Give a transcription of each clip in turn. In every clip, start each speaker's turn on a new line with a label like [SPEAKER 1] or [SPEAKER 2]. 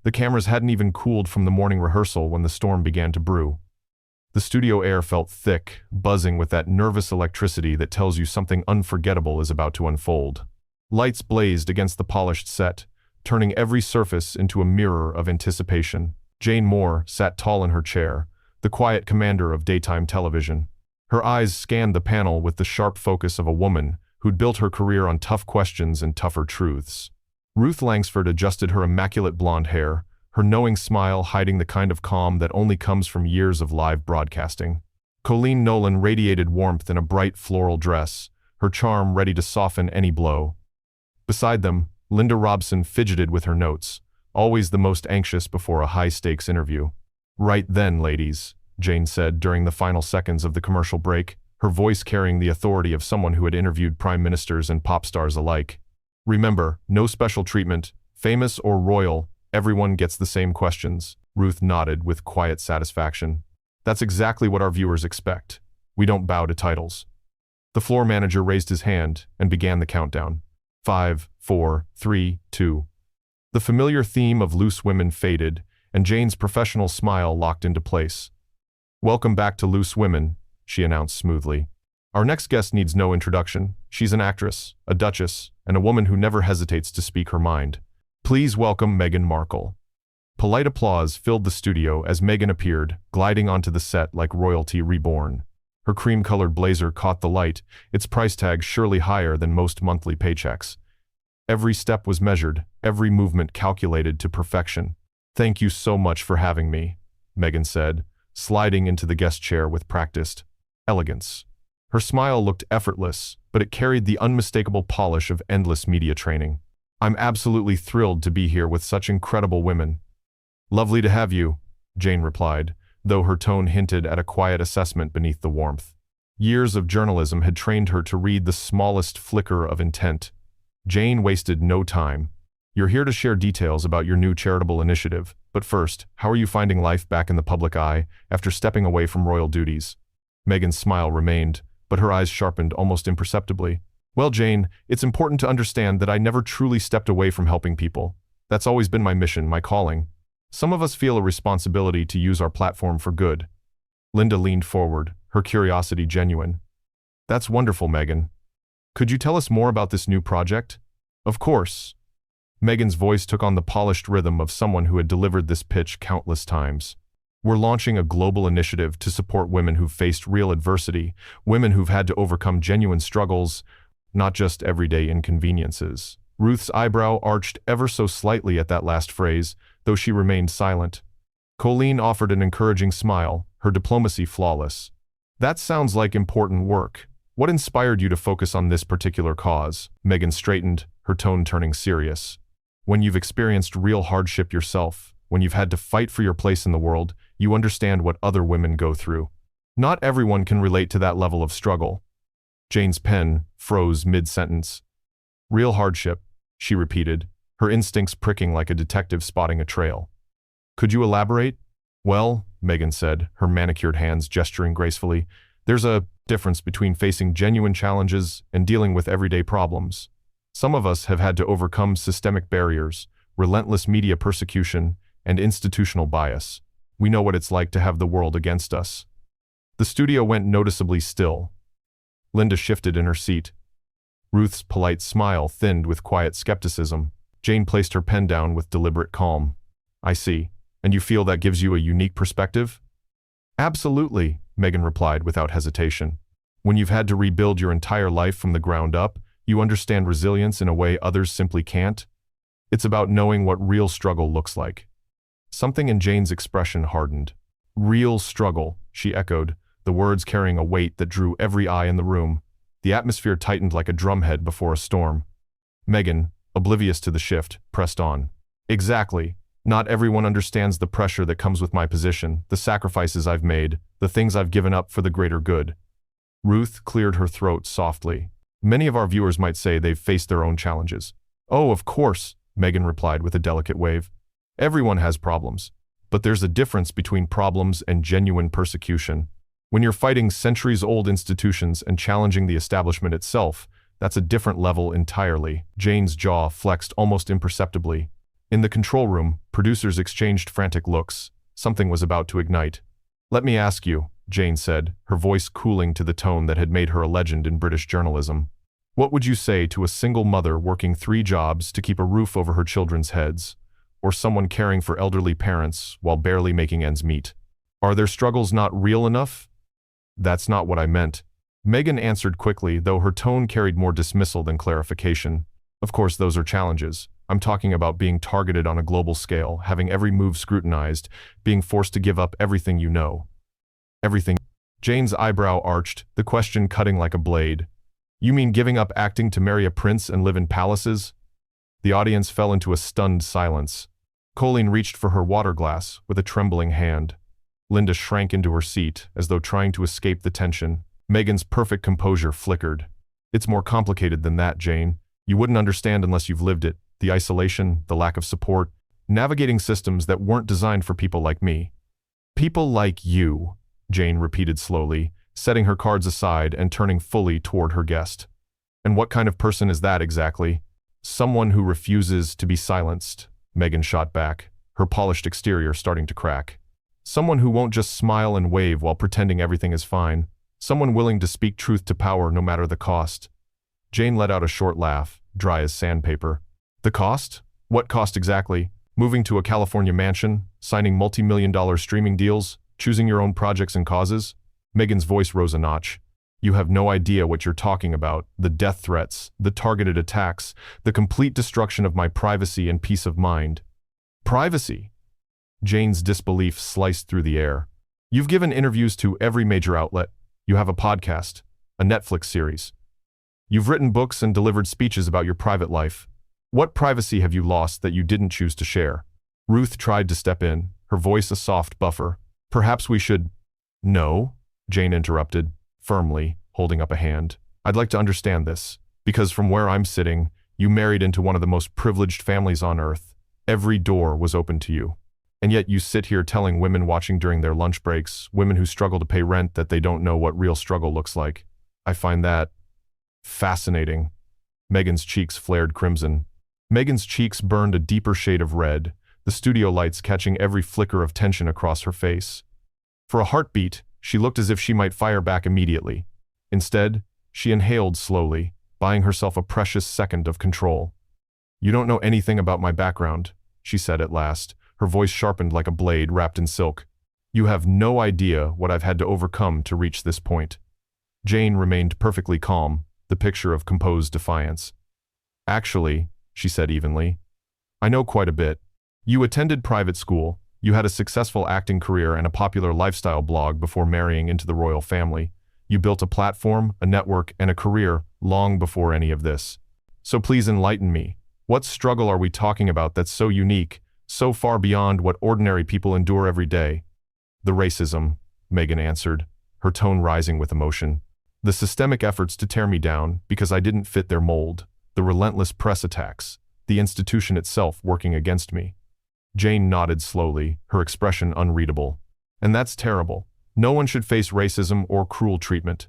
[SPEAKER 1] The cameras hadn't even cooled from the morning rehearsal when the storm began to brew. The studio air felt thick, buzzing with that nervous electricity that tells you something unforgettable is about to unfold. Lights blazed against the polished set, turning every surface into a mirror of anticipation. Jane Moore sat tall in her chair, the quiet commander of daytime television. Her eyes scanned the panel with the sharp focus of a woman who'd built her career on tough questions and tougher truths. Ruth Langsford adjusted her immaculate blonde hair, her knowing smile hiding the kind of calm that only comes from years of live broadcasting. Colleen Nolan radiated warmth in a bright floral dress, her charm ready to soften any blow. Beside them, Linda Robson fidgeted with her notes, always the most anxious before a high-stakes interview. "Right then, ladies," Jane said during the final seconds of the commercial break, her voice carrying the authority of someone who had interviewed prime ministers and pop stars alike. "Remember, no special treatment, famous or royal, everyone gets the same questions." Ruth nodded with quiet satisfaction. "That's exactly what our viewers expect. We don't bow to titles." The floor manager raised his hand and began the countdown. 5, 4, 3, 2. The familiar theme of Loose Women faded, and Jane's professional smile locked into place. "Welcome back to Loose Women," she announced smoothly. "Our next guest needs no introduction. She's an actress, a duchess, and a woman who never hesitates to speak her mind. Please welcome Meghan Markle." Polite applause filled the studio as Meghan appeared, gliding onto the set like royalty reborn. Her cream-colored blazer caught the light, its price tag surely higher than most monthly paychecks. Every step was measured, every movement calculated to perfection. "Thank you so much for having me," Meghan said, sliding into the guest chair with practiced elegance. Her smile looked effortless, but it carried the unmistakable polish of endless media training. "I'm absolutely thrilled to be here with such incredible women." "Lovely to have you," Jane replied, though her tone hinted at a quiet assessment beneath the warmth. Years of journalism had trained her to read the smallest flicker of intent. Jane wasted no time. "You're here to share details about your new charitable initiative, but first, how are you finding life back in the public eye after stepping away from royal duties?" Meghan's smile remained, but her eyes sharpened almost imperceptibly. "Well, Jane, it's important to understand that I never truly stepped away from helping people. That's always been my mission, my calling. Some of us feel a responsibility to use our platform for good." Linda leaned forward, her curiosity genuine. "That's wonderful, Meghan. Could you tell us more about this new project?" "Of course." Meghan's voice took on the polished rhythm of someone who had delivered this pitch countless times. "We're launching a global initiative to support women who've faced real adversity, women who've had to overcome genuine struggles, not just everyday inconveniences." Ruth's eyebrow arched ever so slightly at that last phrase, though she remained silent. Colleen offered an encouraging smile, her diplomacy flawless. "That sounds like important work. What inspired you to focus on this particular cause?" Meghan straightened, her tone turning serious. "When you've experienced real hardship yourself, when you've had to fight for your place in the world, you understand what other women go through. Not everyone can relate to that level of struggle." Jane's pen froze mid-sentence. "Real hardship," she repeated, her instincts pricking like a detective spotting a trail. "Could you elaborate?" "Well," Meghan said, her manicured hands gesturing gracefully, "there's a difference between facing genuine challenges and dealing with everyday problems. Some of us have had to overcome systemic barriers, relentless media persecution, and institutional bias. We know what it's like to have the world against us." The studio went noticeably still. Linda shifted in her seat. Ruth's polite smile thinned with quiet skepticism. Jane placed her pen down with deliberate calm. "I see. And you feel that gives you a unique perspective?" "Absolutely," Meghan replied without hesitation. "When you've had to rebuild your entire life from the ground up, you understand resilience in a way others simply can't. It's about knowing what real struggle looks like." Something in Jane's expression hardened. "Real struggle," she echoed, the words carrying a weight that drew every eye in the room. The atmosphere tightened like a drumhead before a storm. Meghan, oblivious to the shift, pressed on. "Exactly. Not everyone understands the pressure that comes with my position, the sacrifices I've made, the things I've given up for the greater good." Ruth cleared her throat softly. "Many of our viewers might say they've faced their own challenges." "Oh, of course," Meghan replied with a delicate wave. "Everyone has problems. But there's a difference between problems and genuine persecution. When you're fighting centuries-old institutions and challenging the establishment itself, that's a different level entirely." Jane's jaw flexed almost imperceptibly. In the control room, producers exchanged frantic looks. Something was about to ignite. "Let me ask you," Jane said, her voice cooling to the tone that had made her a legend in British journalism. "What would you say to a single mother working 3 jobs to keep a roof over her children's heads, or someone caring for elderly parents while barely making ends meet? Are their struggles not real enough?" "That's not what I meant," Meghan answered quickly, though her tone carried more dismissal than clarification. "Of course, those are challenges. I'm talking about being targeted on a global scale, having every move scrutinized, being forced to give up everything you know." "Everything?" Jane's eyebrow arched, the question cutting like a blade. "You mean giving up acting to marry a prince and live in palaces?" The audience fell into a stunned silence. Colleen reached for her water glass with a trembling hand. Linda shrank into her seat, as though trying to escape the tension. Meghan's perfect composure flickered. "It's more complicated than that, Jane. You wouldn't understand unless you've lived it. The isolation, the lack of support, navigating systems that weren't designed for people like me." "People like you," Jane repeated slowly, setting her cards aside and turning fully toward her guest. "And what kind of person is that exactly?" "Someone who refuses to be silenced," Meghan shot back, her polished exterior starting to crack. "Someone who won't just smile and wave while pretending everything is fine. Someone willing to speak truth to power no matter the cost." Jane let out a short laugh, dry as sandpaper. "The cost? What cost exactly? Moving to a California mansion? Signing multi-million-dollar streaming deals? Choosing your own projects and causes?" Meghan's voice rose a notch. "You have no idea what you're talking about. The death threats, the targeted attacks, the complete destruction of my privacy and peace of mind." "Privacy?" Jane's disbelief sliced through the air. "You've given interviews to every major outlet. You have a podcast, a Netflix series. You've written books and delivered speeches about your private life. What privacy have you lost that you didn't choose to share?" Ruth tried to step in, her voice a soft buffer. "Perhaps we should—" "No," Jane interrupted, firmly, holding up a hand. "I'd like to understand this, because from where I'm sitting, you married into one of the most privileged families on earth. Every door was open to you. And yet you sit here telling women watching during their lunch breaks, women who struggle to pay rent, that they don't know what real struggle looks like. I find that fascinating." Meghan's cheeks flared crimson. Meghan's cheeks burned a deeper shade of red, the studio lights catching every flicker of tension across her face. For a heartbeat, she looked as if she might fire back immediately. Instead, she inhaled slowly, buying herself a precious second of control. "You don't know anything about my background," she said at last, her voice sharpened like a blade wrapped in silk. "You have no idea what I've had to overcome to reach this point." Jane remained perfectly calm, the picture of composed defiance. "Actually," she said evenly, "I know quite a bit. You attended private school, you had a successful acting career and a popular lifestyle blog before marrying into the royal family. You built a platform, a network, and a career long before any of this. So please enlighten me. What struggle are we talking about that's so unique, so far beyond what ordinary people endure every day?" "The racism," Meghan answered, her tone rising with emotion. "The systemic efforts to tear me down because I didn't fit their mold. The relentless press attacks. The institution itself working against me." Jane nodded slowly, her expression unreadable. "And that's terrible. No one should face racism or cruel treatment.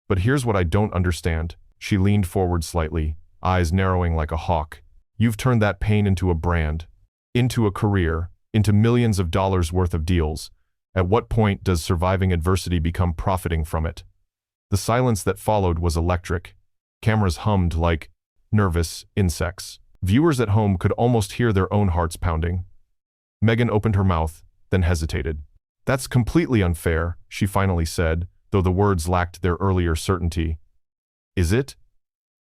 [SPEAKER 1] But here's what I don't understand." She leaned forward slightly, eyes narrowing like a hawk. "You've turned that pain into a brand, into a career, into millions of dollars worth of deals. At what point does surviving adversity become profiting from it?" The silence that followed was electric. Cameras hummed like nervous insects. Viewers at home could almost hear their own hearts pounding. Meghan opened her mouth, then hesitated. "That's completely unfair," she finally said, though the words lacked their earlier certainty. "Is it?"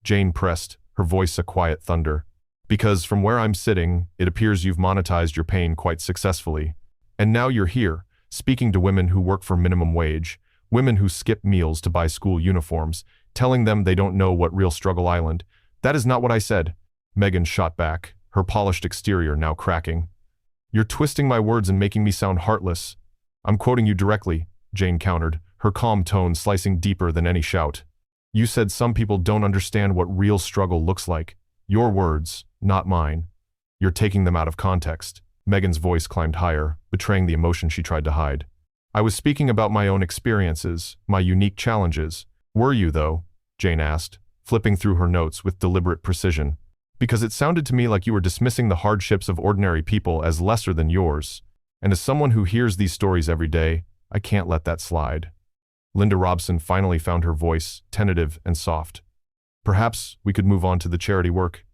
[SPEAKER 1] Jane pressed, her voice a quiet thunder. "Because from where I'm sitting, it appears you've monetized your pain quite successfully. And now you're here, speaking to women who work for minimum wage, women who skip meals to buy school uniforms, telling them they don't know what real struggle island. That is not what I said." Meghan shot back, her polished exterior now cracking. "You're twisting my words and making me sound heartless." "I'm quoting you directly," Jane countered, her calm tone slicing deeper than any shout. "You said some people don't understand what real struggle looks like. Your words, not mine. You're taking them out of context." Meghan's voice climbed higher, betraying the emotion she tried to hide. "I was speaking about my own experiences, my unique challenges." "Were you, though?" Jane asked, flipping through her notes with deliberate precision. because it sounded to me like you were dismissing the hardships of ordinary people as lesser than yours. And as someone who hears these stories every day, I can't let that slide. Linda Robson finally found her voice, tentative and soft. Perhaps we could move on to the charity work.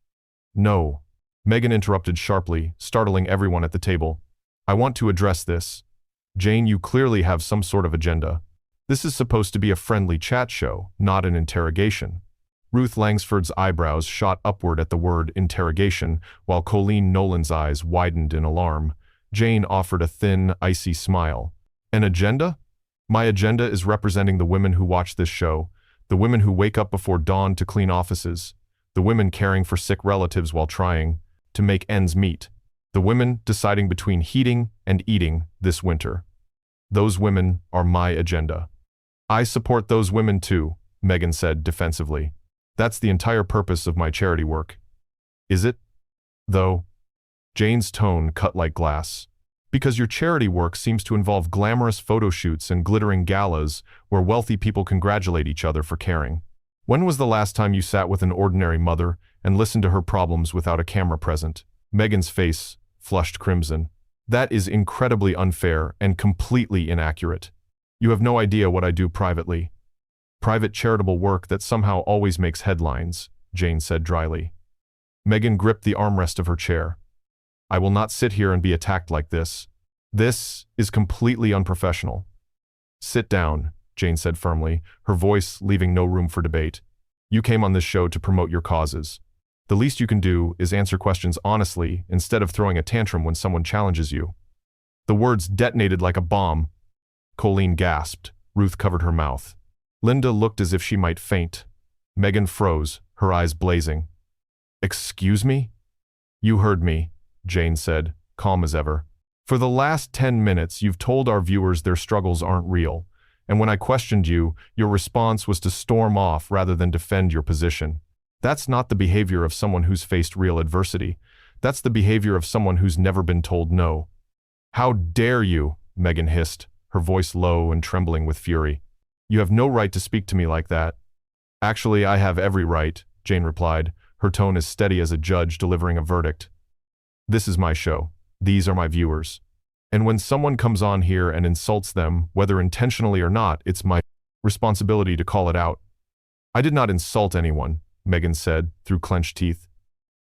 [SPEAKER 1] No. Meghan interrupted sharply, startling everyone at the table. I want to address this. Jane, you clearly have some sort of agenda. This is supposed to be a friendly chat show, not an interrogation. Ruth Langsford's eyebrows shot upward at the word interrogation, while Colleen Nolan's eyes widened in alarm. Jane offered a thin, icy smile. An agenda? My agenda is representing the women who watch this show, the women who wake up before dawn to clean offices, the women caring for sick relatives while trying to make ends meet, the women deciding between heating and eating this winter. Those women are my agenda. I support those women too, Meghan said defensively. That's the entire purpose of my charity work. Is it? Though? Jane's tone cut like glass. Because your charity work seems to involve glamorous photo shoots and glittering galas where wealthy people congratulate each other for caring. When was the last time you sat with an ordinary mother and listened to her problems without a camera present? Meghan's face flushed crimson. That is incredibly unfair and completely inaccurate. You have no idea what I do privately. Private charitable work that somehow always makes headlines, Jane said dryly. Meghan gripped the armrest of her chair. I will not sit here and be attacked like this. This is completely unprofessional. Sit down, Jane said firmly, her voice leaving no room for debate. You came on this show to promote your causes. The least you can do is answer questions honestly instead of throwing a tantrum when someone challenges you. The words detonated like a bomb. Colleen gasped. Ruth covered her mouth. Linda looked as if she might faint. Meghan froze, her eyes blazing. Excuse me? You heard me, Jane said, calm as ever. For the last 10 minutes, you've told our viewers their struggles aren't real. And when I questioned you, your response was to storm off rather than defend your position. That's not the behavior of someone who's faced real adversity. That's the behavior of someone who's never been told no. How dare you, Meghan hissed, her voice low and trembling with fury. You have no right to speak to me like that. Actually, I have every right, Jane replied, her tone as steady as a judge delivering a verdict. This is my show. These are my viewers. And when someone comes on here and insults them, whether intentionally or not, it's my responsibility to call it out. I did not insult anyone, Meghan said, through clenched teeth.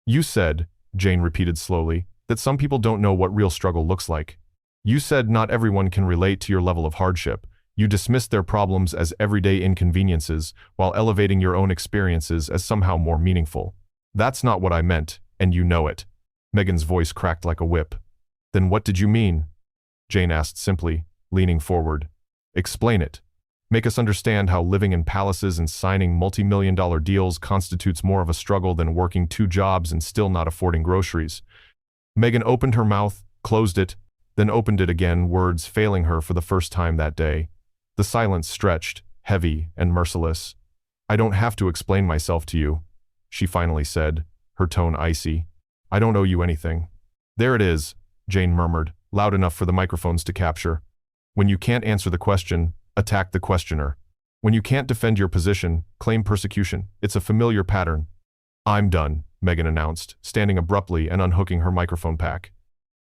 [SPEAKER 1] You said, Jane repeated slowly, that some people don't know what real struggle looks like. You said not everyone can relate to your level of hardship. You dismissed their problems as everyday inconveniences while elevating your own experiences as somehow more meaningful. That's not what I meant, and you know it. Meghan's voice cracked like a whip. Then what did you mean? Jane asked simply, leaning forward. Explain it. Make us understand how living in palaces and signing multi-million-dollar deals constitutes more of a struggle than working 2 jobs and still not affording groceries. Meghan opened her mouth, closed it, then opened it again, words failing her for the first time that day. The silence stretched, heavy and merciless. I don't have to explain myself to you, she finally said, her tone icy. I don't owe you anything. There it is, Jane murmured, loud enough for the microphones to capture. When you can't answer the question, attack the questioner. When you can't defend your position, claim persecution. It's a familiar pattern. I'm done, Meghan announced, standing abruptly and unhooking her microphone pack.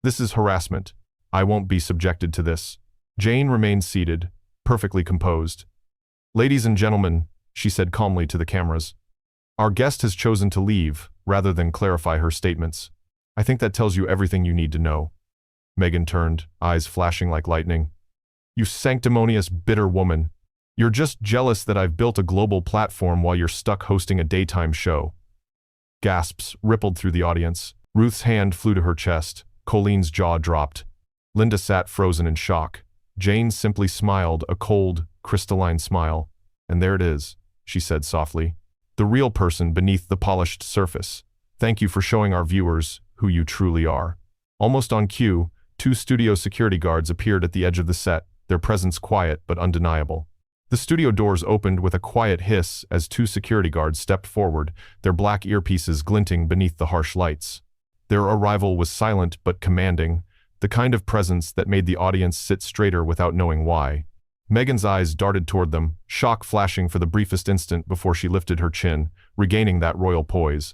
[SPEAKER 1] This is harassment. I won't be subjected to this. Jane remained seated, perfectly composed. Ladies and gentlemen, she said calmly to the cameras, our guest has chosen to leave, rather than clarify her statements. I think that tells you everything you need to know. Meghan turned, eyes flashing like lightning. You sanctimonious, bitter woman. You're just jealous that I've built a global platform while you're stuck hosting a daytime show. Gasps rippled through the audience. Ruth's hand flew to her chest. Colleen's jaw dropped. Linda sat frozen in shock. Jane simply smiled, a cold, crystalline smile. And there it is, she said softly. The real person beneath the polished surface. Thank you for showing our viewers who you truly are. Almost on cue, 2 studio security guards appeared at the edge of the set, their presence quiet but undeniable. The studio doors opened with a quiet hiss as 2 security guards stepped forward, their black earpieces glinting beneath the harsh lights. Their arrival was silent but commanding, the kind of presence that made the audience sit straighter without knowing why. Meghan's eyes darted toward them, shock flashing for the briefest instant before she lifted her chin, regaining that royal poise.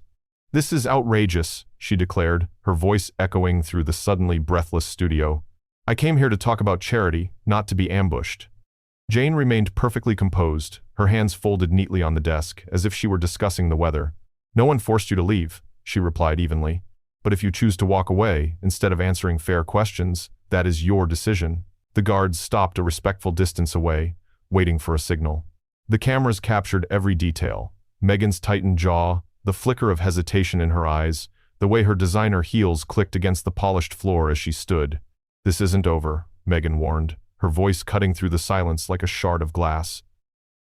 [SPEAKER 1] "This is outrageous," she declared, her voice echoing through the suddenly breathless studio. "I came here to talk about charity, not to be ambushed." Jane remained perfectly composed, her hands folded neatly on the desk, as if she were discussing the weather. "No one forced you to leave," she replied evenly. "But if you choose to walk away, instead of answering fair questions, that is your decision." The guards stopped a respectful distance away, waiting for a signal. The cameras captured every detail. Meghan's tightened jaw, the flicker of hesitation in her eyes, the way her designer heels clicked against the polished floor as she stood. "This isn't over," Meghan warned, her voice cutting through the silence like a shard of glass.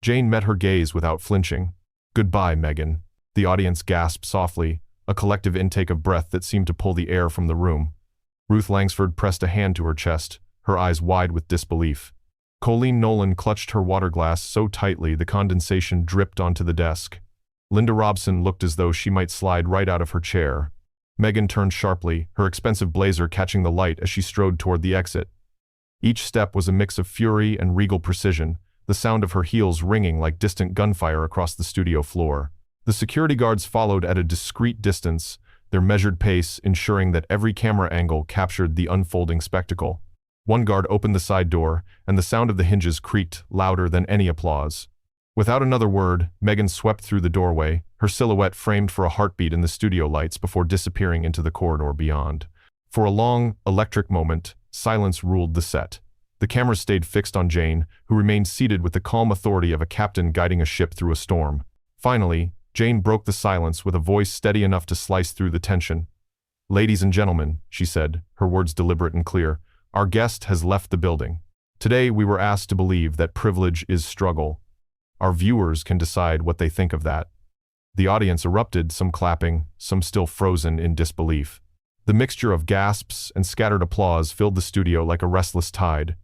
[SPEAKER 1] Jane met her gaze without flinching. "Goodbye, Meghan." The audience gasped softly, a collective intake of breath that seemed to pull the air from the room. Ruth Langsford pressed a hand to her chest, her eyes wide with disbelief. Colleen Nolan clutched her water glass so tightly the condensation dripped onto the desk. Linda Robson looked as though she might slide right out of her chair. Meghan turned sharply, her expensive blazer catching the light as she strode toward the exit. Each step was a mix of fury and regal precision, the sound of her heels ringing like distant gunfire across the studio floor. The security guards followed at a discreet distance, their measured pace ensuring that every camera angle captured the unfolding spectacle. One guard opened the side door, and the sound of the hinges creaked louder than any applause. Without another word, Meghan swept through the doorway, her silhouette framed for a heartbeat in the studio lights before disappearing into the corridor beyond. For a long, electric moment, silence ruled the set. The cameras stayed fixed on Jane, who remained seated with the calm authority of a captain guiding a ship through a storm. Finally, Jane broke the silence with a voice steady enough to slice through the tension. "Ladies and gentlemen," she said, her words deliberate and clear, "our guest has left the building. Today we were asked to believe that privilege is struggle. Our viewers can decide what they think of that." The audience erupted, some clapping, some still frozen in disbelief. The mixture of gasps and scattered applause filled the studio like a restless tide.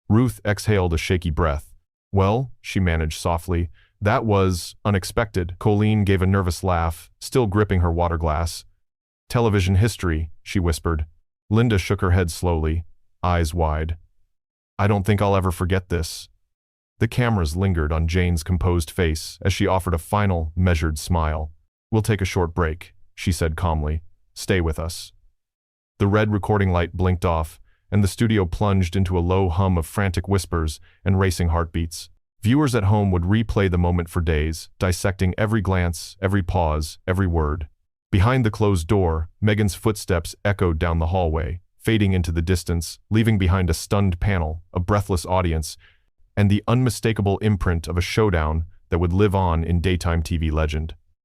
[SPEAKER 1] Ruth exhaled a shaky breath. "Well," she managed softly, "that was unexpected." Colleen gave a nervous laugh, still gripping her water glass. "Television history," she whispered. Linda shook her head slowly, eyes wide. "I don't think I'll ever forget this." The cameras lingered on Jane's composed face as she offered a final, measured smile. "We'll take a short break," she said calmly. "Stay with us." The red recording light blinked off, and the studio plunged into a low hum of frantic whispers and racing heartbeats. Viewers at home would replay the moment for days, dissecting every glance, every pause, every word. Behind the closed door, Meghan's footsteps echoed down the hallway, fading into the distance, leaving behind a stunned panel, a breathless audience, and the unmistakable imprint of a showdown that would live on in daytime TV legend.